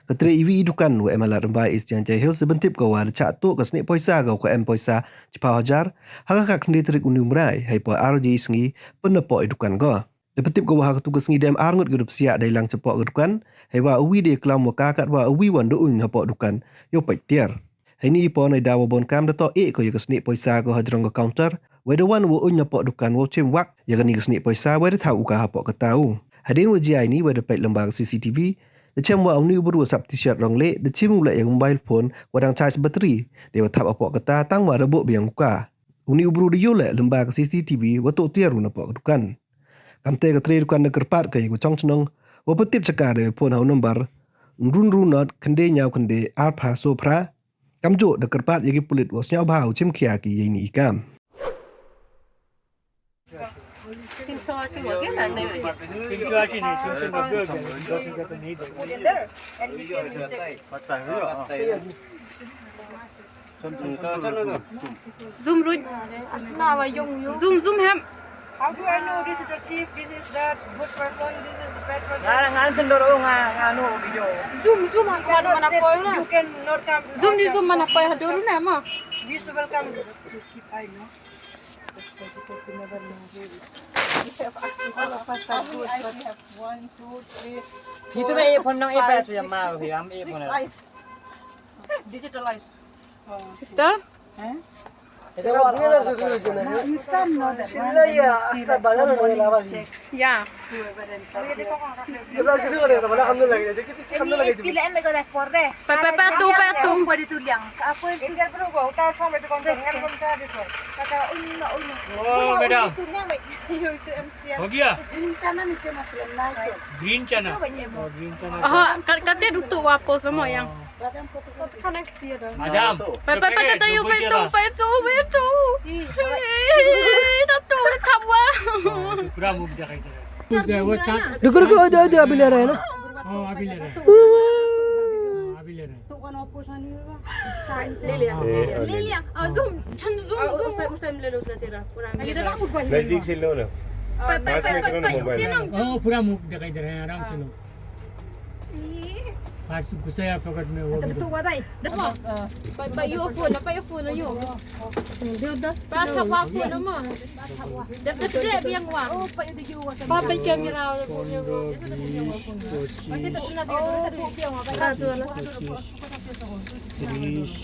Katri iwi idukan wa emalat rembai is yang jahil sebentip kau war cak tu ke snik poisa kau ke poisa cepa hajar haka kendi terik uni umrai hai po RJ sengi penepo idukan kau. Depetip kau haka tugas sengi dem arngut gedup siak dailang cepok idukan hai wa uwi de kelam wa kakat wa uwi wan doun hapo idukan yo pai tiar. Hai ni po nai dawa bon kam dato kau yo ke snik poisa kau hajrong ke counter wa de wan wo un hapo idukan wo chem wak ya ke ni ke snik poisa wa de tahu ka hapo ke tahu. Hadin wa ji ni wa de pai lembar CCTV. Macam buat ni berdua sab t-shirt rong lek, de cim mulai yang mobile phone wadang charge bateri. Dia tap apok kata tang wa rebuk biang muka. Uni ubru dia lek lembar ke CCTV watuk tiar una pok dukan. Kamte ke tri dukan de kerpat ke yang cong cenong. Wa petip cakar de phone hau nomor. Run runot kende nyau kende arpa sopra. Kamjo de kerpat yagi pulit was nyau bau cim kia ki yang ni ikam. Think so I see what again and they Think you actually need to send a burger and it doesn't get the needle. zoom rồi zoom hem How do I know this is a thief, this is the good person, this is the bad person? Ngan sendoro nganu video. zoom mana mana koi lah You cannot come. zoom mana koi hadu lu na ma We used to welcome the thief, I know. All of us are good, but we have 1, 2, 3, Itu na ipon ng iPad yung mau ang ipon na. eyes. Digital eyes. sister Ito wala na solution na. You can know that Sila ya asta balan na lawas. yeah Ito sila ko na wala kami lagi. Kami lagi. pa tu Tinggal berubah, utah sampai tu konten, kan belum saya itu. Kata ini nak ini. Oh, madam. Ho gaya? Rencana ni ke masalah naik. Green chana. Oh, green chana. ah katanya duduk wapo semua yang Badan foto connect dia dah. Madam. pa tayo pa tu tu tak wah Pura mo bida kayo. Dukur ko ada abilera na. Oh, abilera. Abilera. Tu kan apa sana ni? Lilia zoom Usai melelus lah sira. नजदीक से लो ना पास में करो ना mobile Oh, pura mo bida kayo dere aram se lo. Parts gusaya pocket में वो भी. pa your phone you pa tap wa phone mo dah kecil biang wa pa pa kamera